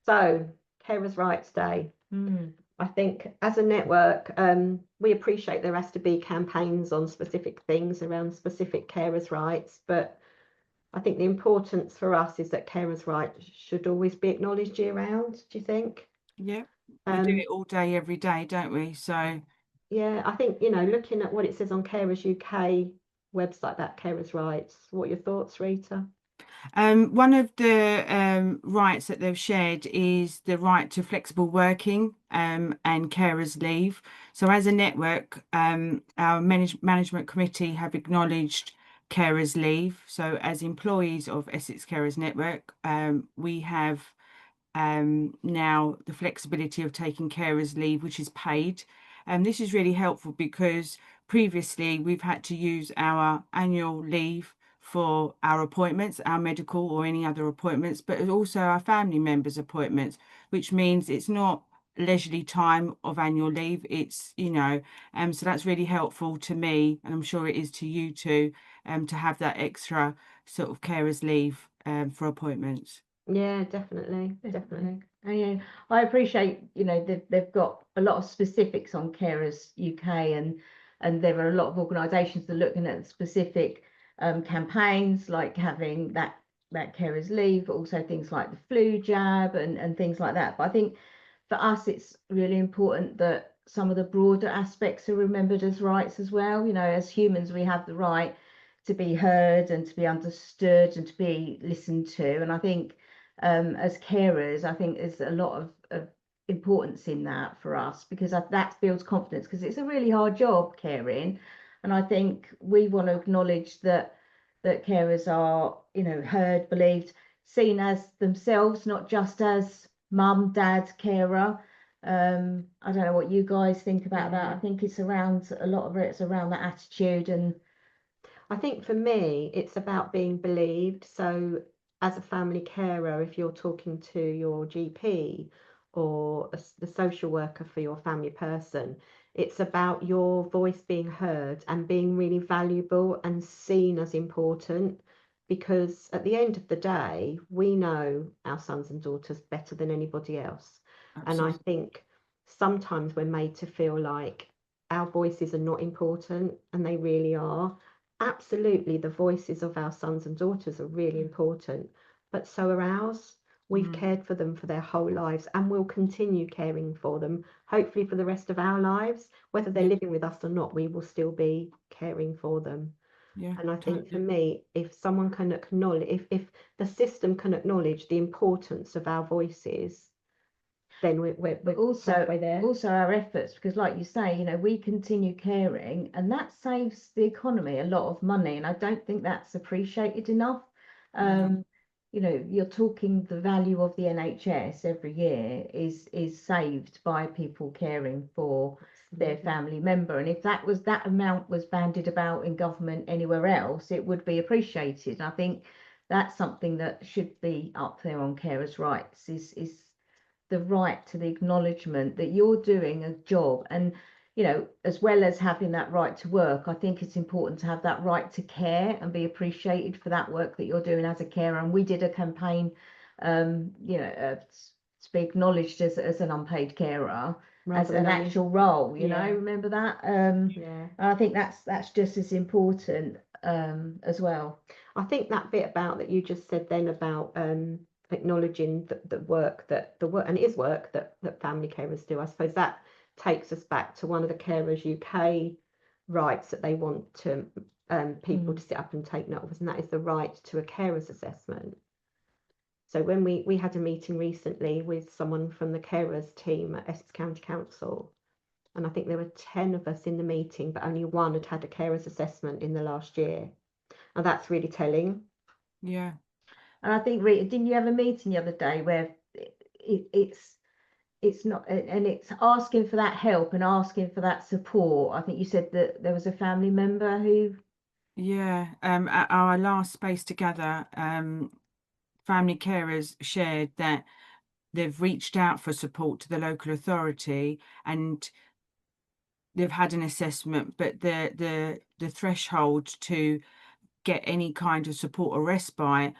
So, Carers' Rights Day. I think as a network, we appreciate there has to be campaigns on specific things around specific carers' rights, but I think the importance for us is that carers' rights should always be acknowledged year round. Do you think? Yeah, we do Um, it all day, every day, don't we? So, yeah, I think, looking at what it says on Carers UK website about carers' rights, what are your thoughts, Rita? one of the rights that they've shared is the right to flexible working and carers leave. So, as a network, our management committee have acknowledged carers leave. So, as employees of Essex Carers Network, we have now the flexibility of taking carers leave, which is paid. And this is really helpful because previously we've had to use our annual leave for our appointments, our medical or any other appointments, but also our family members' appointments, which means it's not leisurely time of annual leave. So that's really helpful to me, and I'm sure it is to you too, to have that extra sort of carers leave for appointments. Yeah, definitely, definitely. And, I appreciate, they've got a lot of specifics on Carers UK, and there are a lot of organisations that are looking at specific campaigns, like having that carers leave, but also things like the flu jab and things like that. But I think for us, it's really important that some of the broader aspects are remembered as rights as well. As humans, we have the right to be heard and to be understood and to be listened to. And I think as carers, I think there's a lot of importance in that for us, because that builds confidence, because it's a really hard job caring. And I think we want to acknowledge that carers are, heard, believed, seen as themselves, not just as mum, dad, carer. I don't know what you guys think about that. I think it's around a lot of it's around that attitude. And I think for me, it's about being believed. So, as a family carer, if you're talking to your GP or the social worker for your family person, it's about your voice being heard and being really valuable and seen as important. Because at the end of the day, we know our sons and daughters better than anybody else. And I Absolutely. think sometimes we're made to feel like our voices are not important, and they really are. Absolutely, the voices of our sons and daughters are really important, but so are ours. We've Mm, cared for them for their whole lives and will continue caring for them, hopefully for the rest of our lives. Whether they're yeah, living with us or not, we will still be caring for them. yeah, And I think for totally. me, if someone can acknowledge, if the system can acknowledge the importance of our voices, then but we're also halfway there. also our efforts, because like you say, we continue caring, and that saves the economy a lot of money, and I don't think that's appreciated enough. No, um you're talking the value of the NHS every year is saved by people caring for their Absolutely. family member, and if that amount was bandied about in government anywhere else, it would be appreciated. And I think that's something that should be up there on carers' rights, is the right to the acknowledgement that you're doing a job. And as well as having that right to work, I think it's important to have that right to care and be appreciated for that work that you're doing as a carer. And we did a campaign, to be acknowledged as an unpaid carer, as Rather an money. actual role. Yeah, Remember that. yeah. And I think that's just as important as well. I think that bit about that you just said then about acknowledging the work the work and it is work that family carers do. I suppose that takes us back to one of the Carers UK rights that they want to people to Mm. sit up and take note of, and that is the right to a carers assessment. So when we had a meeting recently with someone from the carers team at Essex County Council, and I think there were 10 of us in the meeting, but only one had had a carers assessment in the last year. And that's really telling. yeah. And I think, Rita, didn't you have a meeting the other day where it's not, and it's asking for that help and asking for that support? I think you said that there was a family member who. Yeah, at our last space together, family carers shared that they've reached out for support to the local authority and they've had an assessment, but the threshold to get any kind of support or respite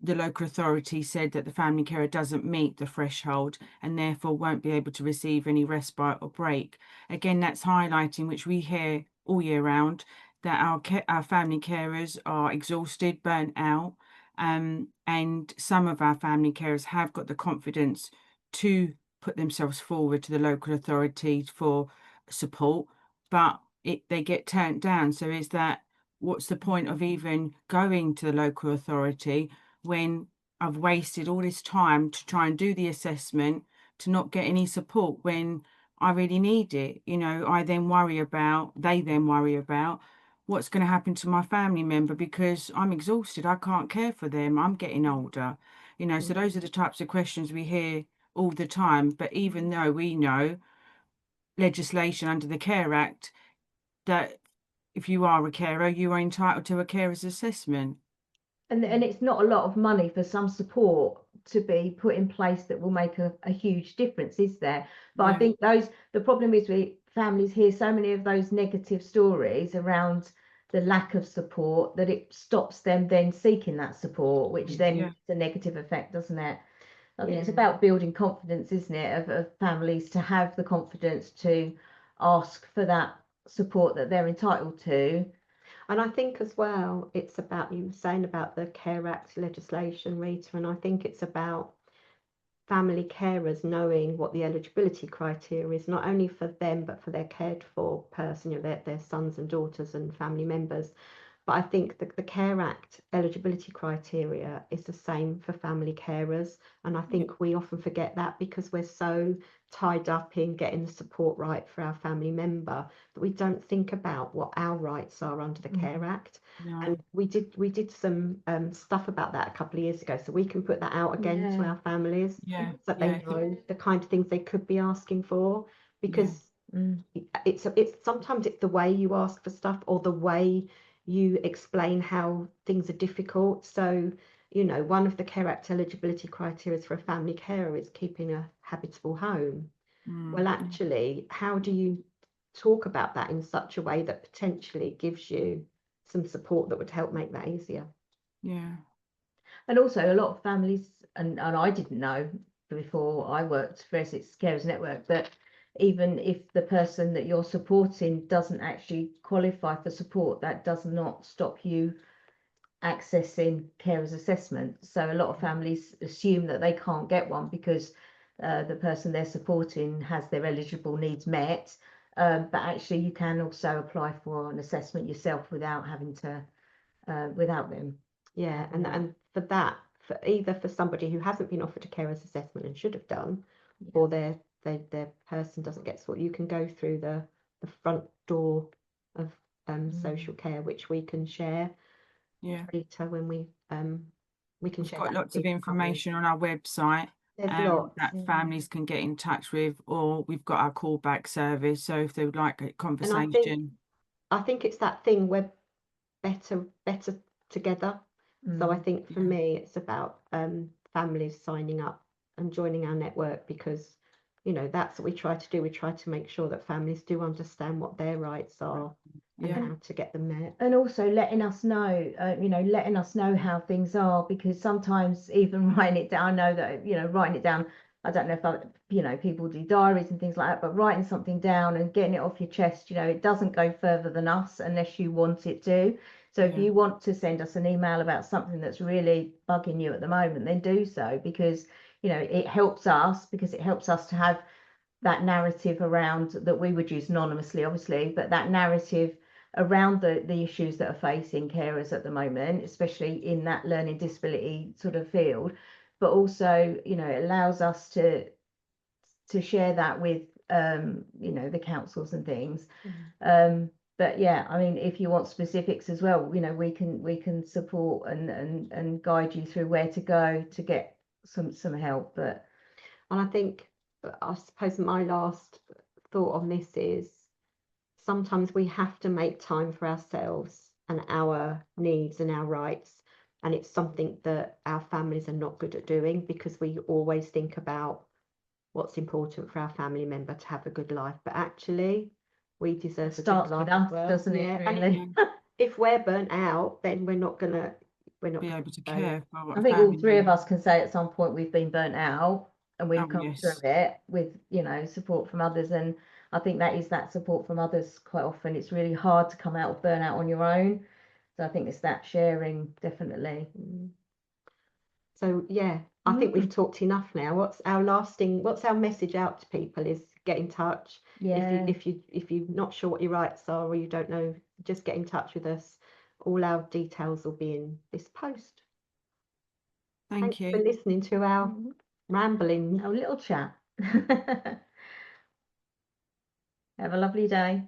the local authority said that the family carer doesn't meet the threshold and therefore won't be able to receive any respite or break. Again, that's highlighting, which we hear all year round, that our family carers are exhausted, burnt out, and some of our family carers have got the confidence to put themselves forward to the local authority for support, but they get turned down. So is that, what's the point of even going to the local authority when I've wasted all this time to try and do the assessment to not get any support when I really need it? You know, they then worry about what's going to happen to my family member because I'm exhausted. I can't care for them. I'm getting older. You know, so those are the types of questions we hear all the time. But even though we know legislation under the Care Act that if you are a carer, you are entitled to a carer's assessment. And it's not a lot of money for some support to be put in place that will make a huge difference, is there? But I think the problem is families hear so many of those negative stories around the lack of support that it stops them then seeking that support, which then has a negative effect, doesn't it? I think it's about building confidence, isn't it, of families to have the confidence to ask for that support that they're entitled to. And I think as well, it's about, you were saying about the Care Act legislation, Rita, and I think it's about family carers knowing what the eligibility criteria is, not only for them, but for their cared for person, you know, their sons and daughters and family members. But I think the Care Act eligibility criteria is the same for family carers. And I think we often forget that because we're so tied up in getting the support right for our family member that we don't think about what our rights are under the Care Act. And we did some stuff about that a couple of years ago, so we can put that out again to our families so they know the kind of things they could be asking for, because it's sometimes it's the way you ask for stuff or the way you explain how things are difficult. So, you know, one of the Care Act eligibility criteria for a family carer is keeping a habitable home. Well, actually, how do you talk about that in such a way that potentially gives you some support that would help make that easier? Yeah. And also a lot of families, and I didn't know before I worked for Essex Carers Network, that even if the person that you're supporting doesn't actually qualify for support, that does not stop you accessing carers assessment. So a lot of families assume that they can't get one because the person they're supporting has their eligible needs met. But actually you can also apply for an assessment yourself without having to, without them. Yeah, and for that, for either for somebody who hasn't been offered a carer's assessment and should have done, or their person doesn't get support, you can go through the front door of social care, which we can share later when we can We've share got that lots of with information on our website There's lots. that families can get in touch with, or we've got our callback service. So if they would like a conversation. I think it's that thing, we're better together. So I think for me it's about families signing up and joining our network, because you know that's what we try to do. We try to make sure that families do understand what their rights are and how to get them met. And also letting us know, letting us know how things are, because sometimes even writing it down, I know that, writing it down, I don't know if people do diaries and things like that, but writing something down and getting it off your chest, it doesn't go further than us unless you want it to. So if you want to send us an email about something that's really bugging you at the moment, then do so, because, it helps us, to have that narrative around, that we would use anonymously, obviously, but that narrative around the issues that are facing carers at the moment, especially in that learning disability sort of field. But also, it allows us to share that with, the councils and things. But yeah, I mean, if you want specifics as well, we can support and guide you through where to go to get some help. But and I suppose my last thought on this is sometimes we have to make time for ourselves and our needs and our rights, and it's something that our families are not good at doing, because we always think about what's important for our family member to have a good life, but actually we deserve a good life as well. Doesn't it, really? And if we're burnt out, then we're not going to we're not be able to so care for I a think all family three of member. us can say at some point we've been burnt out and we've Oh, come through yes. it with, you know, support from others. And I think that is that support from others quite often. It's really hard to come out of burnout on your own. So I think it's that sharing, definitely. So yeah, I think we've talked enough now. What's our message out to people is get in touch. Yeah. If you're not sure what your rights are or you don't know, just get in touch with us. All our details will be in this post. Thank Thanks for you. listening to our ramblings. Our little chat. Have a lovely day.